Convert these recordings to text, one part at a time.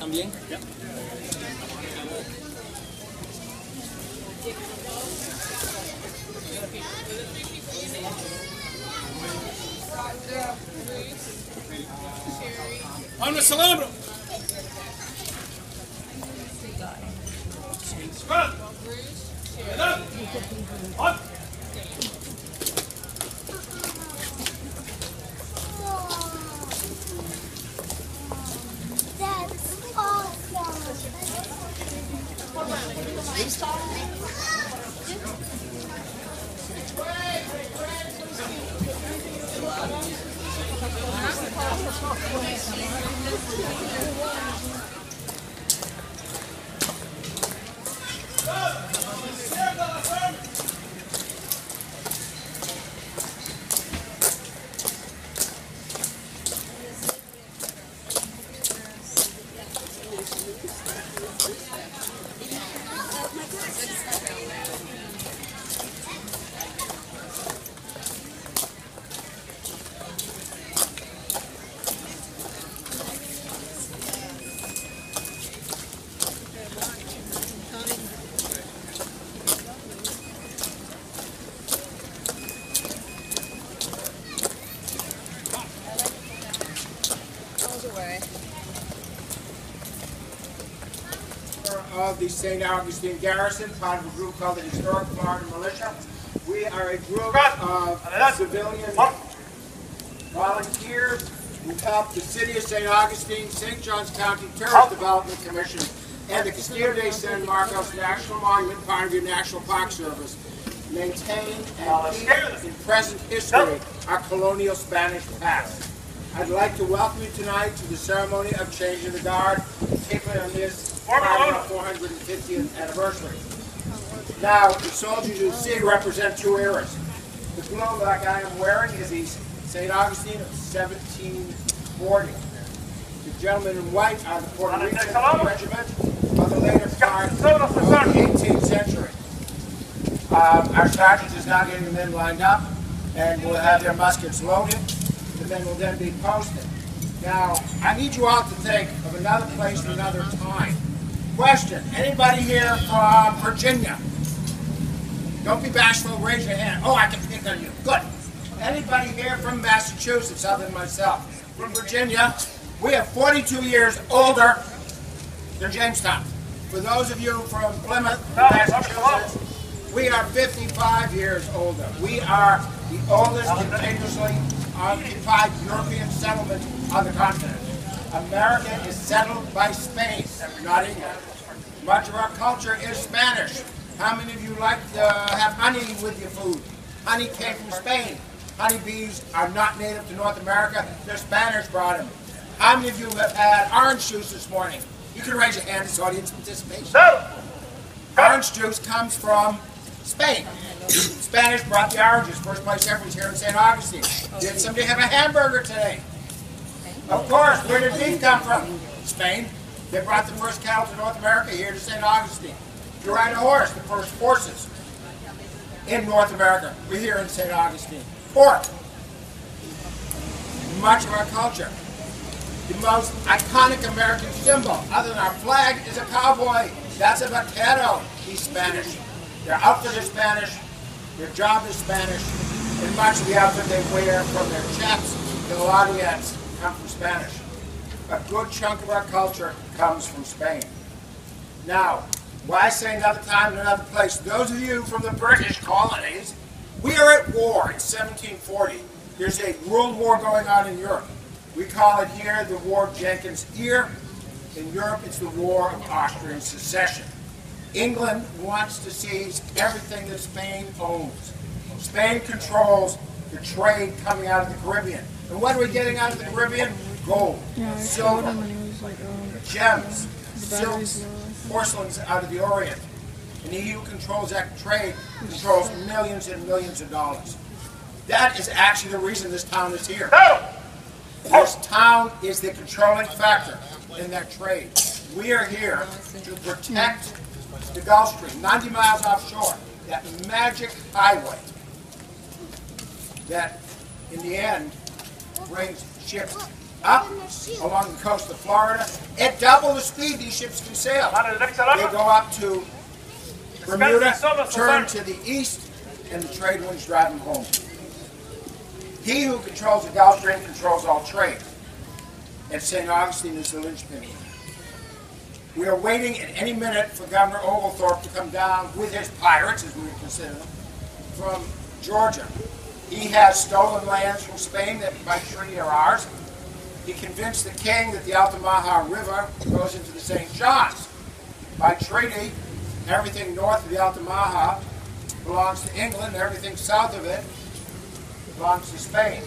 ¿También? Ya. ¡On the celebro! On! Of the St. Augustine Garrison, part of a group called the Historic Florida Militia. We are a group of civilian volunteers who help the City of St. Augustine, St. Johns County Tourist Development Commission, and the Castillo de San Marcos National Monument, part of your National Park Service, maintain and keep in present history our colonial Spanish past. I'd like to welcome you tonight to the ceremony of changing the guard, particularly on this 450th anniversary. Now, the soldiers you see represent two eras. The blue like I am wearing is the St. Augustine of 1740. The gentlemen in white are the Puerto Rico Regiment of the later part of the 18th century. Our sergeant is now getting the men lined up, and we'll have their muskets loaded. The men will then be posted. Now, I need you all to think of another place and another time. Question, anybody here from Virginia? Don't be bashful, raise your hand. Oh, I can pick on you. Good. Anybody here from Massachusetts, other than myself? From Virginia, we are 42 years older than Jamestown. For those of you from Plymouth, Massachusetts, we are 55 years older. We are the oldest continuously occupied European settlement on the continent. America is settled by Spain, not England. Much of our culture is Spanish. How many of you like to have honey with your food? Honey came from Spain. Honeybees are not native to North America. The Spanish brought them. How many of you have had orange juice this morning? You can raise your hand. It's audience participation. Orange juice comes from Spain. Spanish brought the oranges. First place ever was here in St. Augustine. Did somebody have a hamburger today? Of course. Where did beef come from? Spain. They brought the first cattle to North America here to St. Augustine. You ride a horse, the first horses in North America were here in St. Augustine. Pork. Much of our culture. The most iconic American symbol, other than our flag, is a cowboy. That's a vaquero. He's Spanish. Their outfit is Spanish. Their job is Spanish. And much of the outfit they wear, from their chaps to the lariats, come from Spanish. A good chunk of our culture comes from Spain. Now, why say another time and another place? Those of you from the British colonies, we are at war in 1740. There's a world war going on in Europe. We call it here the War of Jenkins' Ear. In Europe, it's the War of Austrian Succession. England wants to seize everything that Spain owns. Spain controls the trade coming out of the Caribbean. And what are we getting out of the Caribbean? Gold, silver, gems, silks, porcelains out of the Orient. And he who controls that trade controls millions and millions of dollars. That is actually the reason this town is here. This town is the controlling factor in that trade. We are here to protect the Gulf Stream, 90 miles offshore, that magic highway that, in the end, brings ships up along the coast of Florida. At double the speed these ships can sail. They go up to Bermuda, turn to the east, and the trade winds drive them home. He who controls the Gulf Stream controls all trade. And St. Augustine is the linchpin. We are waiting at any minute for Governor Oglethorpe to come down with his pirates, as we would consider them, from Georgia. He has stolen lands from Spain that by treaty are ours. He convinced the king that the Altamaha River goes into the St. Johns. By treaty, everything north of the Altamaha belongs to England, everything south of it belongs to Spain.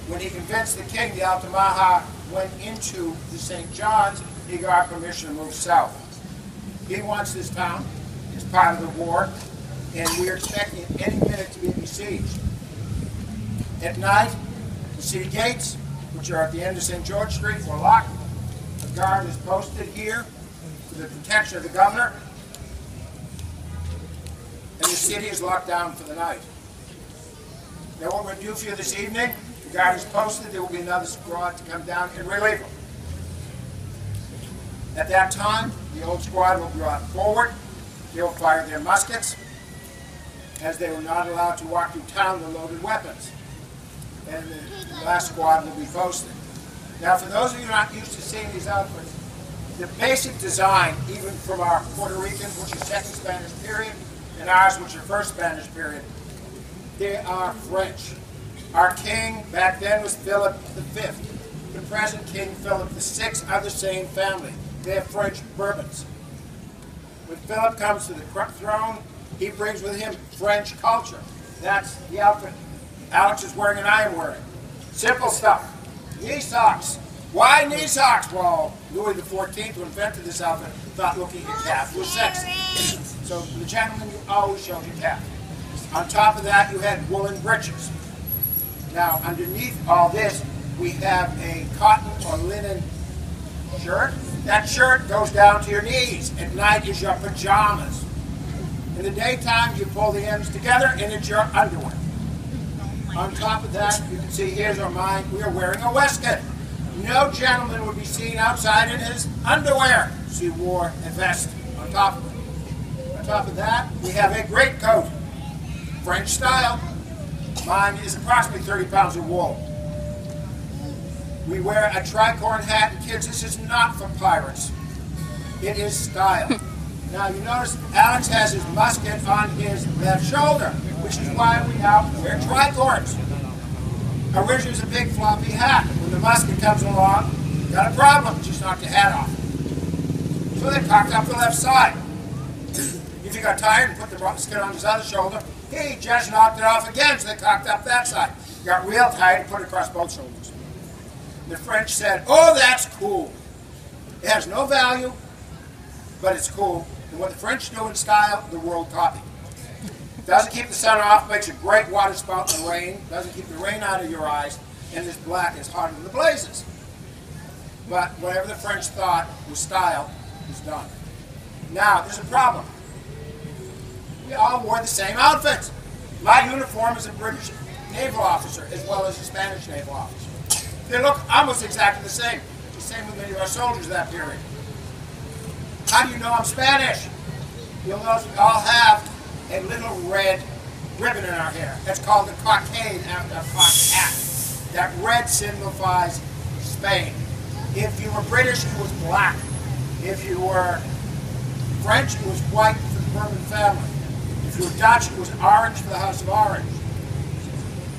When he convinced the king the Altamaha went into the St. Johns, he got permission to move south. He wants this town. It's part of the war, and we are expecting at any minute to be besieged. At night, the city gates, which are at the end of St. George Street, were locked. A guard is posted here for the protection of the governor, and the city is locked down for the night. Now what we're going to do for you this evening, the guard is posted, there will be another squad to come down and relieve them. At that time, the old squad will be brought forward. They will fire their muskets, as they were not allowed to walk through town with loaded weapons. And the last squad will be posted. Now, for those of you not used to seeing these outfits, the basic design, even from our Puerto Ricans, which is second Spanish period, and ours, which are first Spanish period, they are French. Our king back then was Philip V. The present King Philip VI are the same family. They have French Bourbons. When Philip comes to the throne, he brings with him French culture. That's the outfit Alex is wearing and I am wearing. Simple stuff. Knee socks. Why knee socks? Well, Louis XIV, who invented this outfit, thought looking at calf was sexy. So the gentleman, you always showed your calf. On top of that, you had woolen breeches. Now, underneath all this, we have a cotton or linen shirt. That shirt goes down to your knees. At night is your pajamas. In the daytime, you pull the ends together and it's your underwear. On top of that, you can see here's our mine. We are wearing a waistcoat. No gentleman would be seen outside in his underwear. So he wore a vest on top of it. On top of that, we have a greatcoat, French style. Mine is approximately 30 pounds of wool. We wear a tricorn hat, and kids, this is not for pirates. It is style. Now you notice Alex has his musket on his left shoulder, which is why we now wear tricorns. Originally it was a big floppy hat. When the musket comes along, got a problem, just knocked the hat off. So they cocked up the left side. If he got tired and put the musket on his other shoulder, he just knocked it off again, so they cocked up that side. Got real tired and put it across both shoulders. The French said, oh, that's cool. It has no value, but it's cool. And what the French do in style, the world copied. Doesn't keep the sun off, makes a great water spout in the rain, doesn't keep the rain out of your eyes, and this black is hotter than the blazes. But whatever the French thought was style is done. Now, there's a problem. We all wore the same outfits. My uniform is a British naval officer as well as a Spanish naval officer. They look almost exactly the same with many of our soldiers of that period. How do you know I'm Spanish? You'll notice we all have a little red ribbon in our hair. That's called the cockade after a cocked hat. That red signifies Spain. If you were British, it was black. If you were French, it was white for the Bourbon family. If you were Dutch, it was orange for the House of Orange.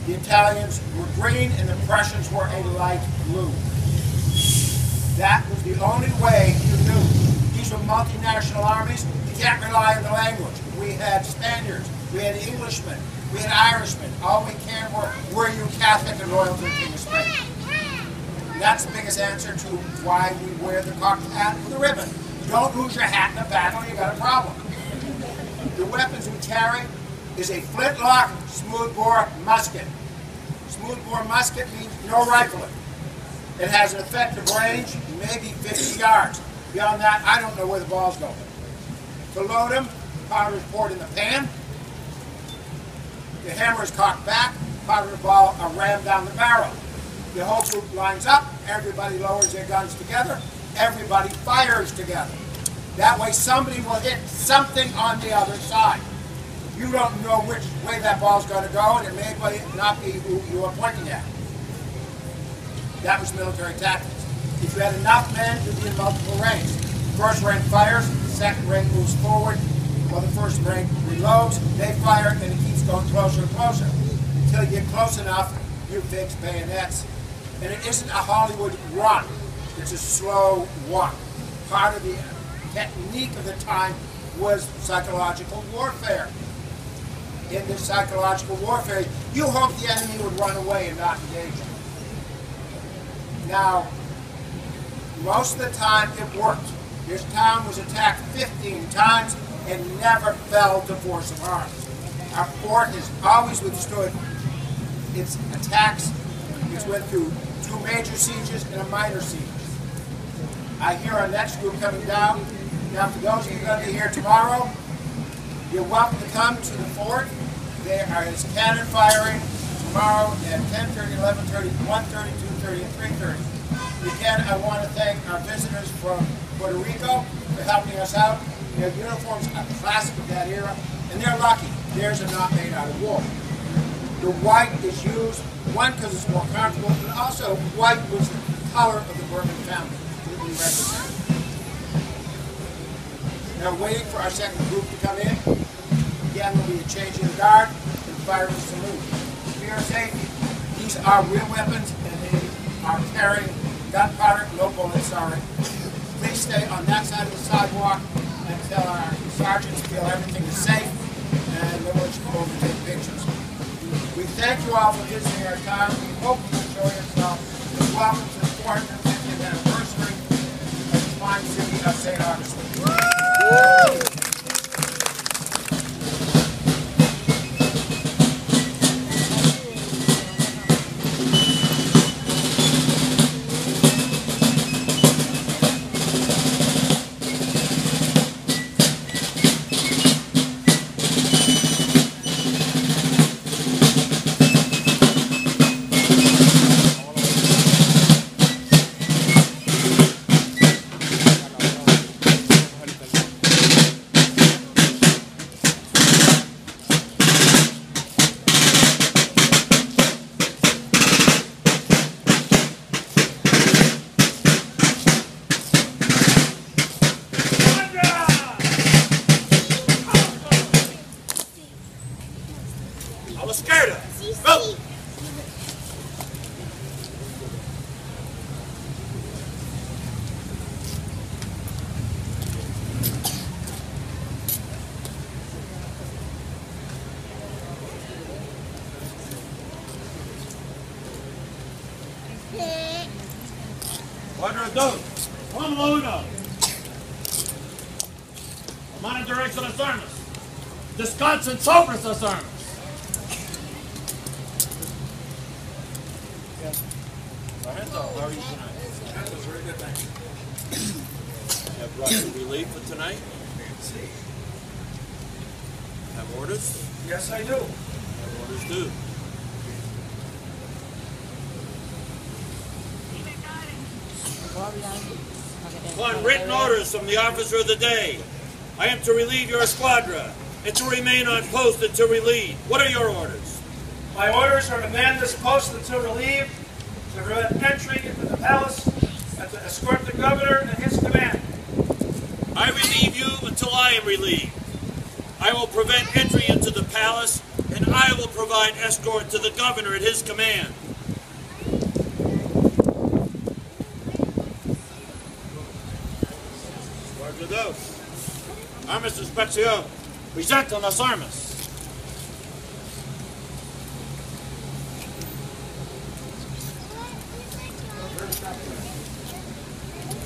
The Italians were green and the Prussians were a light blue. That was the only way you knew. These were multinational armies. You can't rely on the language. We had Spaniards, we had Englishmen, we had Irishmen. All we cared were you Catholic and loyal to the King of Spain? And that's the biggest answer to why we wear the cocked hat with the ribbon. Don't lose your hat in a battle, you got a problem. The weapons we carry is a flintlock smoothbore musket. Smoothbore musket means no rifling. It has an effective range, maybe 50 yards. Beyond that, I don't know where the balls go. To load them, powder is poured in the pan. The hammer is cocked back, powder and ball are rammed down the barrel. The whole group lines up, everybody lowers their guns together, everybody fires together. That way somebody will hit something on the other side. You don't know which way that ball's going to go, and it may not be who you are pointing at. That was military tactics. If you had enough men, you'd be in multiple ranks. First rank fires, the second rank moves forward, while the first rank reloads, they fire, and it keeps going closer and closer. Until you get close enough, you fix bayonets. And it isn't a Hollywood run, it's a slow walk. Part of the technique of the time was psychological warfare. In this psychological warfare, you hope the enemy would run away and not engage you. Now, most of the time it worked. This town was attacked 15 times and never fell to force of arms. Our fort has always withstood its attacks. It's went through 2 major sieges and a minor siege. I hear our next group coming down. Now, for those of you going to be here tomorrow, you're welcome to come to the fort. There is cannon firing tomorrow at 10:30, 11:30, 1:30, 2:30, and 3:30. Again, I want to thank our visitors from Puerto Rico for helping us out. Their uniforms are classic of that era, and they're lucky. Theirs are not made out of wool. The white is used, one, because it's more comfortable, but also white was the color of the Bourbon family that we represent. Now, waiting for our second group to come in. Again, we'll be changing the guard and firing salute. For your safety, these are real weapons, and they are carrying gunpowder, no bullets, sorry. Please stay on that side of the sidewalk until our sergeants feel everything is safe, and then we'll go over and take pictures. We thank you all for visiting our town. We hope you enjoy yourself. Welcome to the 450th anniversary of the fine city of St. Augustine. Descansen sobre esas armas. How are you tonight? Very good, thank you. Have brought you relief for tonight? Have orders? Yes, I do. What orders do? Upon written orders from the officer of the day, I am to relieve your squadra and to remain on post until relieved. What are your orders? My orders are to man this post until relieved, to prevent entry into the palace, and to escort the governor and his command. I relieve you until I am relieved. I will prevent entry into the palace, and I will provide escort to the governor at his command. Guarda dos. Armas de inspección. Present las armas.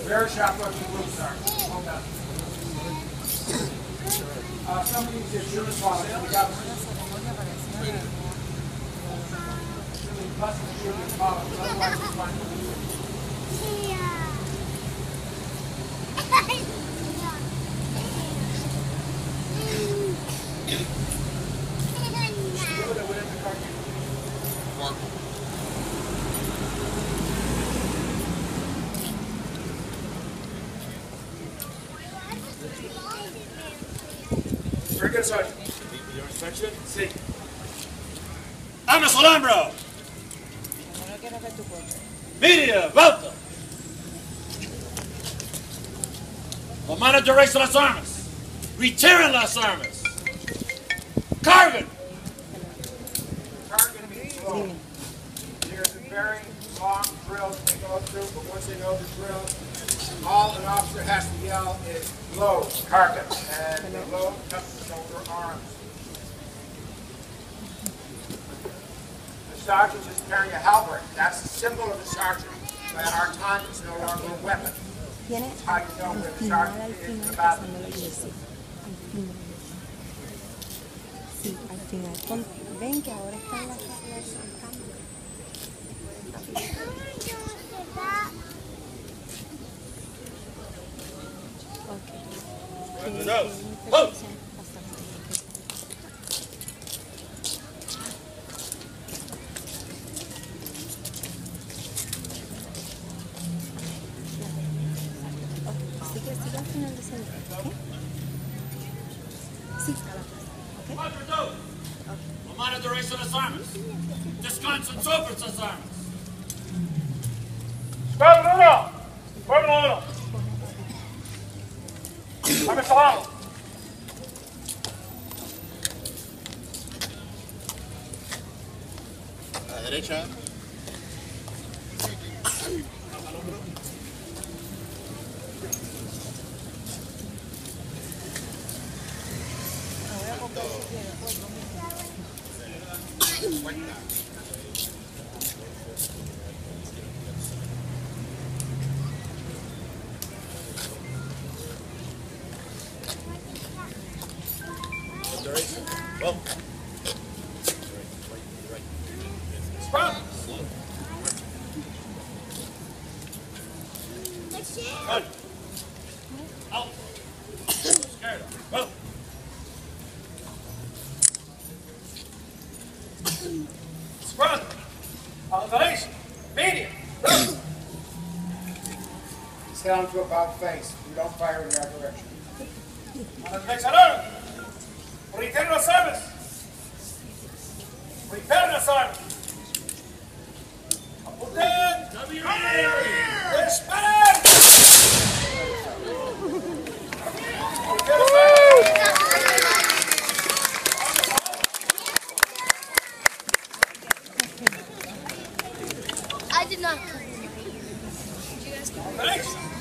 Very sharp looking group, sir. Hold on. Somebody needs to shoot us while we got Sergeant. Your inspection? Sí. Armas al hombro. Media, volta. La mano derecha las armas. Retiren las armas. Cargan. Target means slow. There's a very long drill they go through, but once they know the drill, all an officer has to yell is load, carpet, and the load cuts the shoulder arms. The sergeant is carrying a halberd. That's the symbol of the sergeant. At our time, it's no longer a weapon. Tiene How you know that the final sergeant al is final about pasando la iglesia. Al final. Sí, al final. Ven que ahora están las cámaras. Ok. No. Oh. Sigue al final de ese video, ¿ok? Sí, a la plaza, ¿ok? Cuatro, dos. La mano derecha las armas. Descansen sobre esas armas. Squadron 1. Squadron 1. Armas abajo. A la derecha. Well. Squadron. Good. Out. Scared. Well. Squadron. A la derecha. Media. Sound to about face. We don't fire in that direction. A la derecha al orden. Retiren las armas. Retiren las armas. Apunten. Disparen. I did not come. Did you guys come? Derecha.